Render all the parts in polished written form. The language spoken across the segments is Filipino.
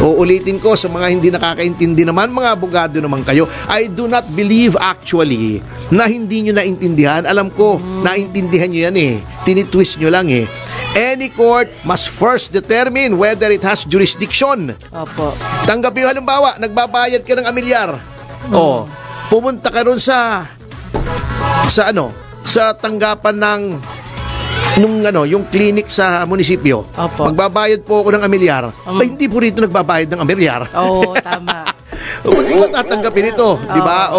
Uulitin ko sa mga hindi nakakaintindi naman, mga abogado naman kayo, I do not believe actually na hindi nyo naintindihan. Alam ko, naintindihan nyo yan tinitwist nyo lang Any court must first determine whether it has jurisdiction. Opo. Tanggapin, halimbawa, nagbabayad ka ng amilyar. Pumunta ka ron sa tanggapan ng yung clinic sa munisipyo. Opo. Magbabayad po ako ng amilyar. Hindi po rito nagbabayad ng amilyar. Oo, tama. Hindi ba tatanggapin ito? Di ba?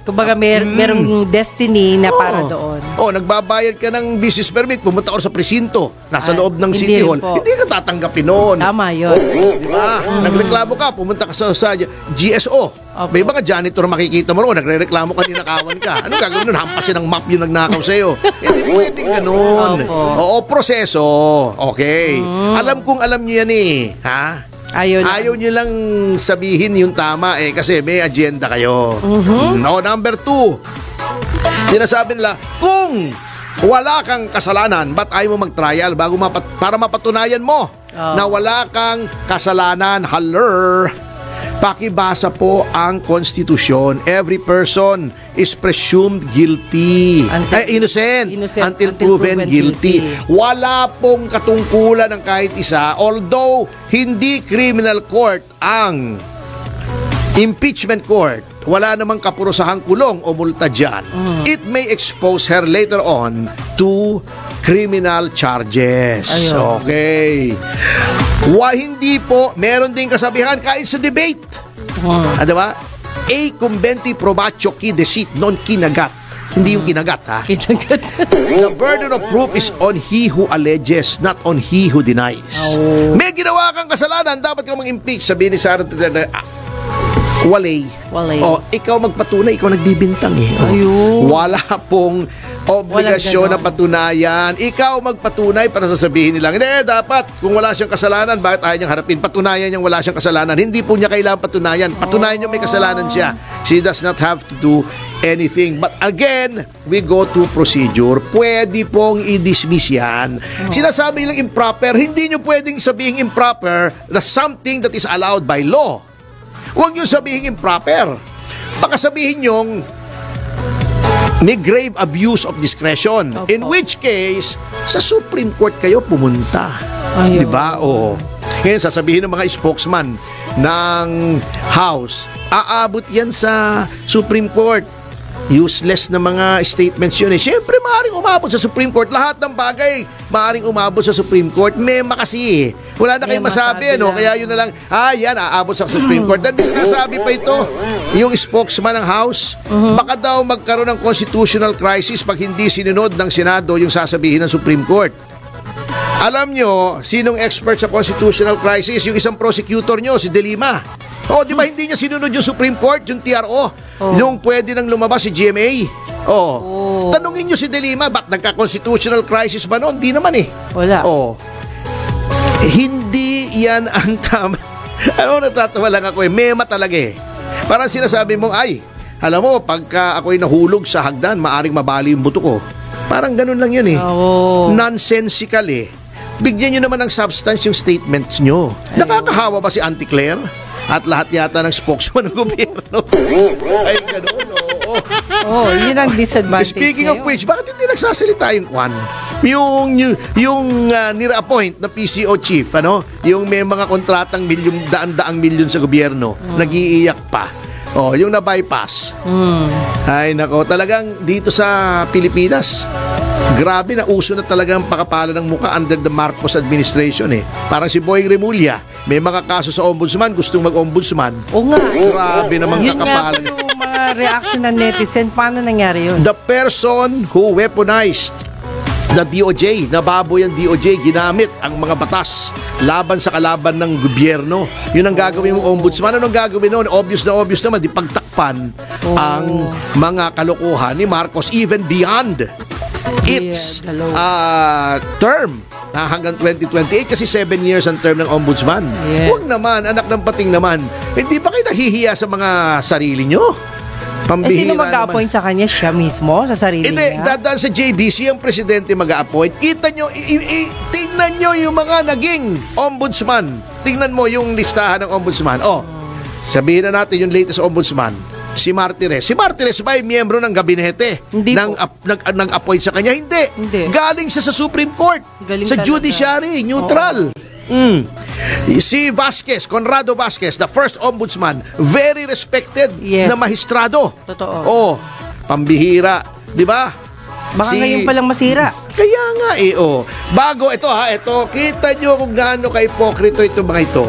Kumbaga merong destiny na para doon. Nagbabayad ka ng business permit, pumunta ka sa presinto, nasa loob ng hindi City Hall. po. Hindi ka tatanggapin noon. Tama yun. Di ba? Nagreklamo ka, pumunta ka sa GSO. Opo. May mga janitor makikita mo ron, nagre-reklamo ka, ninakawan ka. Anong gagawin nun? Hampasin ng map yung nagnakaw sa'yo. Hindi pwedeng ganun. Oo, proseso. Okay. Alam kong alam nyo yan ha? Ayaw nyo lang sabihin yung tama kasi may agenda kayo. Number 2. Sinasabi nila, kung wala kang kasalanan, ba't ayaw mo mag-trial para mapatunayan mo na wala kang kasalanan? Pakibasa po ang konstitusyon. Every person is presumed guilty. Innocent until proven guilty. Wala pong katungkulan ng kahit isa. Although hindi criminal court ang impeachment court, wala namang kapurusahang kulong o multa dyan. It may expose her later on to criminal charges. Okay. Hindi po, meron din kasabihan kahit sa debate. Diba? A conventi probatio qui deceit non kinagat. Hindi yung kinagat The burden of proof is on he who alleges, not on he who denies. May ginawa kang kasalanan, dapat kang mag-impeach. Sabihin ni Sarah Walay. Ikaw magpatunay, ikaw nagbibintang Wala pong obligasyon na patunayan. Ikaw magpatunay para sasabihin nilang, dapat kung wala siyang kasalanan, bakit ayaw niyang harapin? Patunayan niyang wala siyang kasalanan. Hindi po niya kailangan patunayan. Patunayan niyo may kasalanan siya. She does not have to do anything. But again, we go to procedure. Pwede pong i-dismiss yan. Sinasabi nilang improper, hindi niyo pwedeng sabihin improper na something that is allowed by law. Huwag niyo sabihin improper. Baka sabihin niyong may grave abuse of discretion. In which case, sa Supreme Court kayo pumunta. Diba? Ngayon, sasabihin ng mga spokesman ng House, aabot yan sa Supreme Court. Useless na mga statements yun Siyempre, maaaring umabot sa Supreme Court. Lahat ng bagay, maaaring umabot sa Supreme Court. Mema kasi Wala na kayong masabi, Kaya yun na lang, yan, aabot sa Supreme Court. Then, sinasabi pa ito, yung spokesman ng House, baka daw magkaroon ng constitutional crisis pag hindi sinunod ng Senado yung sasabihin ng Supreme Court. Alam nyo, sinong expert sa constitutional crisis? Yung isang prosecutor nyo, si De Lima. Di ba hindi niya sinunod yung Supreme Court, yung TRO? Yung pwede nang lumabas si GMA. Tanungin nyo si De Lima, ba't nagka-constitutional crisis ba noon? Hindi naman Wala. Hindi yan ang tama. Natatawa lang ako Mema talaga Parang sinasabi mo, alam mo, pagka ako'y nahulog sa hagdan, maaring mabali yung buto ko. Parang ganun lang yun Nonsensical Bigyan nyo naman ng substance yung statements nyo. Nakakahawa ba si Auntie Claire? At lahat yata ng spokesman ng gobyerno. Ay, ganun, yun ang disadvantage. Speaking of which, bakit hindi nagsasalita yung Kwan? Yung nire-appoint na PCO chief, yung may mga kontratang daan-daang milyon sa gobyerno, nag-iiyak pa. Yung na-bypass. Ay, nako, talagang dito sa Pilipinas, grabe na uso na talagang pakapala ng muka under the Marcos administration Parang si Boying Remulla, may mga kaso sa ombudsman, gustong mag-ombudsman. Grabe namang kakapala. Yun nga po yung mga reaction ng netizen. Paano nangyari yun? The person who weaponized the DOJ, nababoy ang DOJ, ginamit ang mga batas laban sa kalaban ng gobyerno. Yun ang gagawin mong ombudsman. Anong gagawin noon? Obvious naman, di pagtakpan ang mga kalokohan ni Marcos even beyond its term hanggang 2028 kasi 7 years ang term ng ombudsman. Huwag naman, anak ng pating naman. Hindi ba kayo nahihiya sa mga sarili nyo? Pambihira sino mag-a-appoint sa kanya? Siya mismo? Sa sarili Hindi, niya? dadaan sa JBC ang presidente mag-a-appoint. Kita nyo, tingnan nyo yung mga naging ombudsman. Tingnan mo yung listahan ng ombudsman. Sabihin na natin yung latest ombudsman, si Martires. Si Martires ba ay miyembro ng gabinete? Hindi po. Nag-appoint sa kanya? Hindi. Galing siya sa Supreme Court. Galing sa talaga. judiciary, neutral. Si Vasquez, Conrado Vasquez, the first ombudsman, very respected Yes. na mahistrado. Totoo. Pambihira, 'di ba? Baka ngayon palang masira. Kaya nga Bago ito kita nyo kung gaano ka-ipokrito ito mga ito.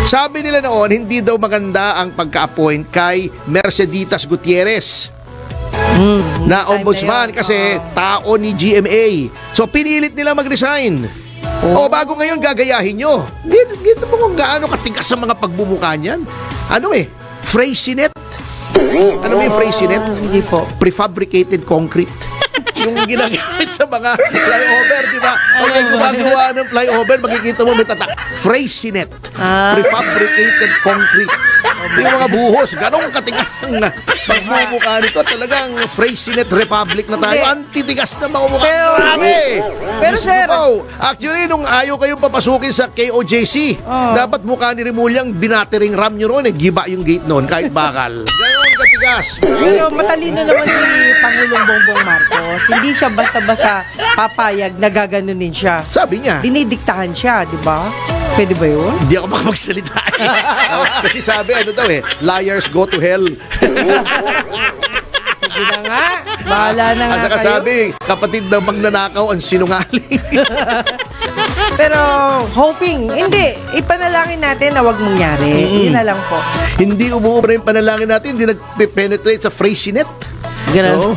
Sabi nila noon, hindi daw maganda ang pagka-appoint kay Merceditas Gutierrez na ombudsman kasi tao ni GMA. So pinilit nila mag-resign. Bago ngayon gagayahin nyo. Gito mo kung gaano katigas sa mga pagbumuka niyan. Freycinet. Ano ba yung Freycinet? Hindi po. Prefabricated concrete. Yung ginagamit sa mga flyover, di ba? Okay, gumagawa ng flyover, makikita mo may tatak. Freycinet. Prefabricated concrete. Yung mga buhos, ganong katigas ang pagmumukha nito. Talagang Freycinet Republic na tayo. Antitigas na mga mukha. Pero sir, actually, nung ayaw kayong papasukin sa KOJC, dapat mukha ni Remulyang binatering ram nyo ron. Giba yung gate noon, kahit bakal. Ganon katigas. Pero matalino naman si Pangulong Bongbong Marcos. Hindi siya basta-basta papayag na gaganunin siya. Sabi niya. Dinidiktahan siya, di ba? Pwede ba yun? Hindi ako makapagsalita. Kasi sabi, liars go to hell. Sige na nga. Bahala na nga At saka kayo. sabi, kapatid ng magnanakaw ang sinungaling. Pero hoping, hindi. Ipanalangin natin na wag mangyari. Yun na lang po. Hindi umuubra yung panalangin natin, hindi nag-penetrate sa Freycinet. Ganun.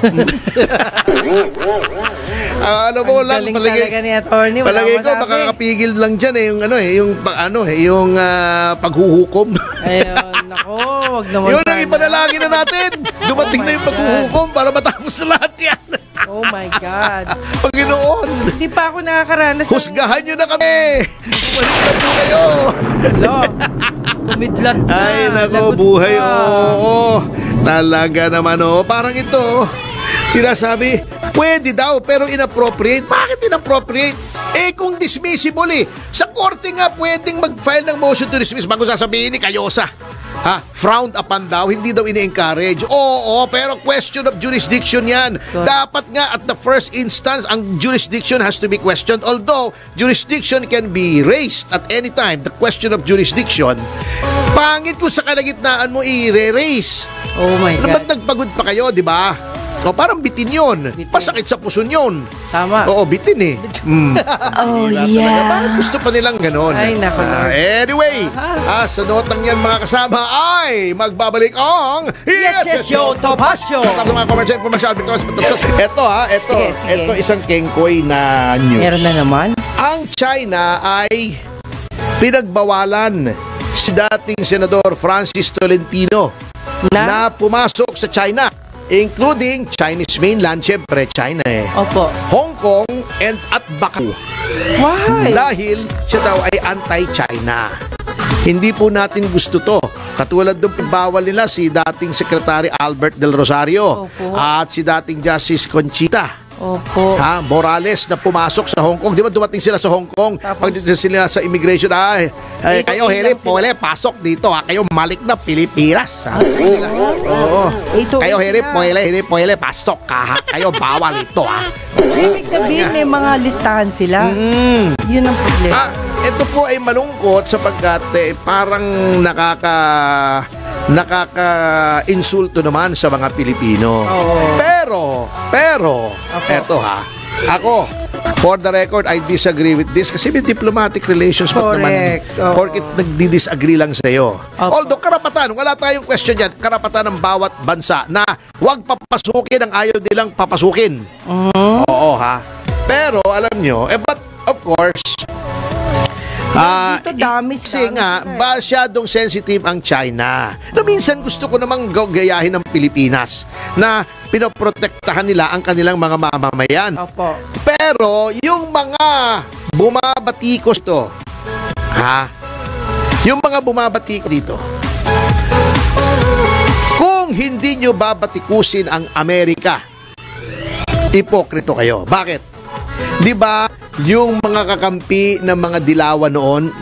Alam mo lang, Galing talaga ni attorney. Wala palagay ko, masabi. makakapigil lang dyan yung paghuhukom. Ayun, nako, wag naman. Yun ang sana. ipanalangin na natin. Dumating na yung paghuhukom para matapos na lahat yan. Oh my God. Panginoon, Hindi pa ako nakakaranas. husgahan nyo na kami. Bumalik na po kayo. Hello. Kumidlat na. Ay, nako, Lagot buhay. ka. Oo. Talaga naman, parang ito, sinasabi, pwede daw, pero inappropriate. Bakit inappropriate? Kung dismissible Sa korte nga, pwedeng mag-file ng motion to dismiss bago sasabihin ni Cayosa. Frowned upon daw, hindi daw ini-encourage. Oo, pero question of jurisdiction yan. Dapat nga at the first instance, ang jurisdiction has to be questioned. Although, jurisdiction can be raised at any time. The question of jurisdiction, pangit kung sa kalagitnaan mo i-raise. Oh my God. Ba't nagpagod pa kayo, di ba? Parang bitin yun. Bitin. Pasakit sa puson yun. Tama. Oo, bitin Oh, Talaga, yeah. bakit gusto pa nilang ganon? Ay, naku. Anyway, sa notang yan mga kasama ay magbabalik ang Yes, Show, Topas Show. Tapos mga commercial information. Ito Sige. ito isang kengkoy na news. Meron na naman. Ang China ay pinagbawalan si dating Senador Francis Tolentino na pumasok sa China, including Chinese mainland, syempre China Opo. Hong Kong at Macau. Why? Dahil siya daw ay anti-China. Hindi po natin gusto to. Katulad doon, bawal nila si dating Secretary Albert Del Rosario Opo. at si dating Justice Conchita Opo. Morales na pumasok sa Hong Kong. Di ba dumating sila sa Hong Kong? Tapos, Pagdating sila sa immigration, kayo Herip, pasok dito. Kayo malik na Pilipinas. Oo. Kayo Herip, pasok ka. Kayo bawal ito. Ibig sabihin, may mga listahan sila. Yun ang problema. Ito po ay malungkot sapagkat parang nakaka-insulto naman sa mga Pilipino. Pero, eto ako, for the record, I disagree with this kasi may diplomatic relations pa naman. Correct. Oo. Porkit nagdi-disagree lang sa'yo. Opo. Although karapatan, wala tayong question yan, karapatan ng bawat bansa na huwag papasukin ang ayaw nilang papasukin. Oo Pero alam nyo, but of course, Dito dami kasi nga, masyadong sensitive ang China. Na minsan gusto ko namang gayahin ng Pilipinas na pinoprotektahan nila ang kanilang mga mamamayan. Opo. Pero yung mga bumabatikos to, yung mga bumabatikos dito, kung Kung hindi nyo babatikusin ang Amerika, ipokrito kayo. Bakit? Di ba yung mga kakampi ng mga dilawan noon,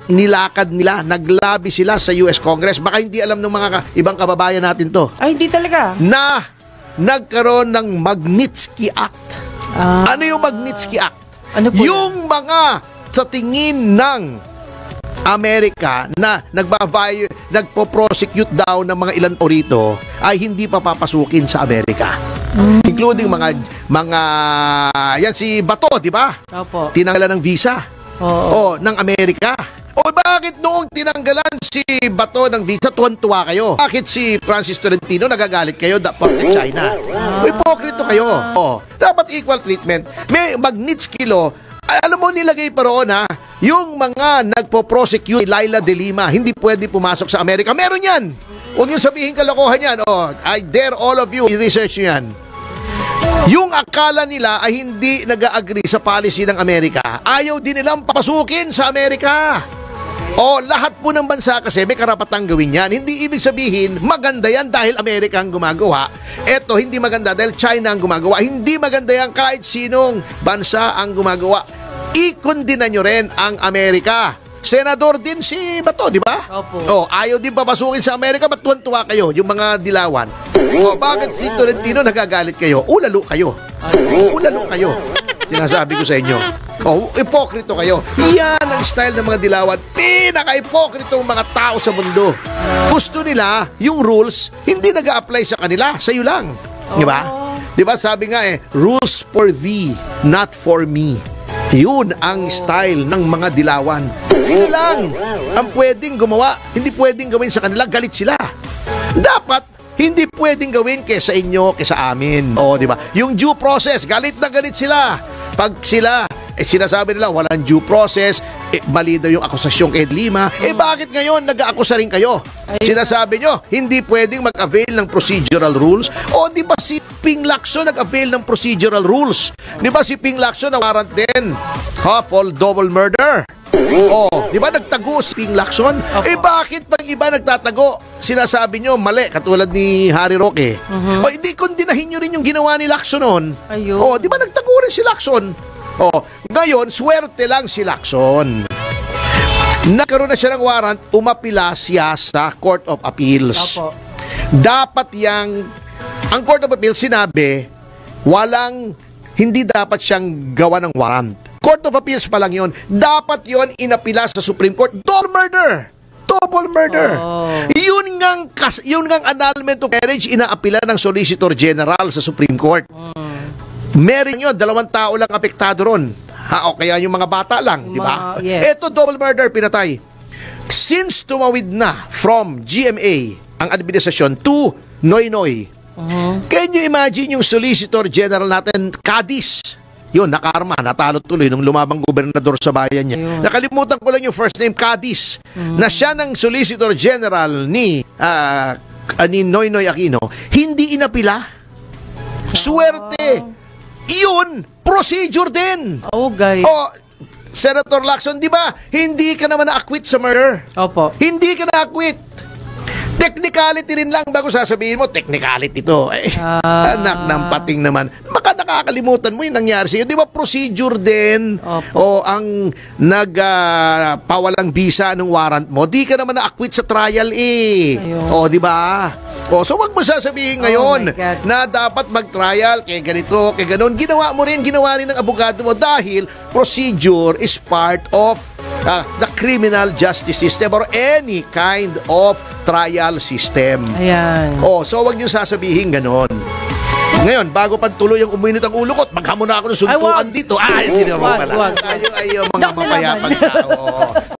nilakad nila, naglabi sila sa US Congress. Baka hindi alam ng mga ibang kababayan natin to. Ay, hindi talaga. Na nagkaroon ng Magnitsky Act. Ano yung Magnitsky Act? Ano po yung mga sa tingin ng Amerika na nagpo-prosecute daw ng mga ilan o rito ay hindi pa papasukin sa Amerika. Including mga yan si Bato, di ba? Opo. Tinanggalan ng visa. Oo. Ng Amerika. O bakit noong tinanggalan si Bato ng visa, tuwan-tuwa kayo? Bakit si Francis Tolentino nagagalit kayo for the China? Hipokrito kayo. Dapat equal treatment. May Magnitsky Law. Alam mo, nilagay pa roon yung mga nagpo-prosecute Laila de Lima, hindi pwede pumasok sa Amerika. Meron yan. Huwag niyo sabihin kalokohan yan. I dare all of you, i-research nyo yan. Yung akala nila ay hindi nag-agree sa policy ng Amerika, ayaw din nilang papasukin sa Amerika. Lahat po ng bansa kasi may karapatang gawin yan. Hindi ibig sabihin, maganda yan dahil Amerika ang gumagawa. Eto, hindi maganda dahil China ang gumagawa. Hindi maganda yan kahit sinong bansa ang gumagawa. Ikondina nyo rin ang Amerika. Senador din si Bato, di ba? Opo. Ayaw din papasukin sa Amerika, ba't tuwan-tuwa kayo, yung mga dilawan? Bakit si Tolentino nagagalit kayo? Ulalo kayo. Ulalo kayo. Sinasabi ko sa inyo. Ipokrito kayo. Yan ang style ng mga dilawan. Pinaka-ipokritong mga tao sa mundo. Gusto nila, yung rules, hindi nag-a-apply sa kanila, sa'yo lang. Di ba? Di ba sabi nga rules for thee, not for me. Yun ang style ng mga dilawan. Sila lang ang pwedeng gumawa. Hindi pwedeng gawin sa kanila, galit sila. Dapat hindi pwedeng gawin kaysa inyo, kaysa amin. Di ba? Yung due process, galit na galit sila. Pag sila, sinasabi nila, walang due process, mali daw yung akusasyon kay Lima. Bakit ngayon nag-aakusa rin kayo? Sinasabi nyo, hindi pwedeng mag-avail ng procedural rules. Di ba si Ping Lacson nag-avail ng procedural rules? Di ba si Ping Lacson na warrant din? For double murder. Di ba nagtago si Ping Lacson? Bakit pag iba nagtatago, sinasabi nyo, mali, katulad ni Harry Roque. Hindi kondinahin nyo rin yung ginawa ni Lacson noon. Di ba nagtago rin si Lacson? Ngayon, swerte lang si Lacson. Nagkaroon na siya ng warrant, umapila siya sa Court of Appeals. Dapat ang Court of Appeals sinabi, hindi dapat siyang gawa ng warrant. Court of Appeals pa lang yun. Dapat yun inapila sa Supreme Court. Double murder! Double murder! Yun ngang annulment of marriage, inaapila ng Solicitor General sa Supreme Court. Meron yun, 2 tao lang apektado ron. Kaya yung mga bata lang, di ba? Yes. Ito, double murder, pinatay. Since tumawid na from GMA ang administrasyon to Noynoy, can you imagine yung Solicitor General natin, Cadiz? Yun, nakarma, natalo tuloy nung lumabang gobernador sa bayan niya. Nakalimutan ko lang yung first name, Cadiz, na siya ng Solicitor General ni Noynoy Aquino, hindi inapila. Swerte! Yun, procedure din. Guys. Senator Lacson, di ba? Hindi ka naman na-acquit sa murder. Opo. Hindi ka na-acquit. Technicality rin lang bago sasabihin mo, technicality to. Anak ng pating naman. Baka nakakalimutan mo yung nangyari sa'yo. Di ba procedure din? Ang nagpawalang visa ng warrant mo, di ka naman na-acquit sa trial di ba? So wag mo sasabihin ngayon na dapat mag-trial kay ganito, kay ganon. Ginawa rin ng abogado mo dahil procedure is part of the criminal justice system or any kind of trial system. So wag niyo sasabihin ganon. Ngayon, bago pa tuloy ang uminit ang ulo ko, maghamon na ako ng suntukan dito. Hindi naman pala. Ayaw mga mapayapang tao.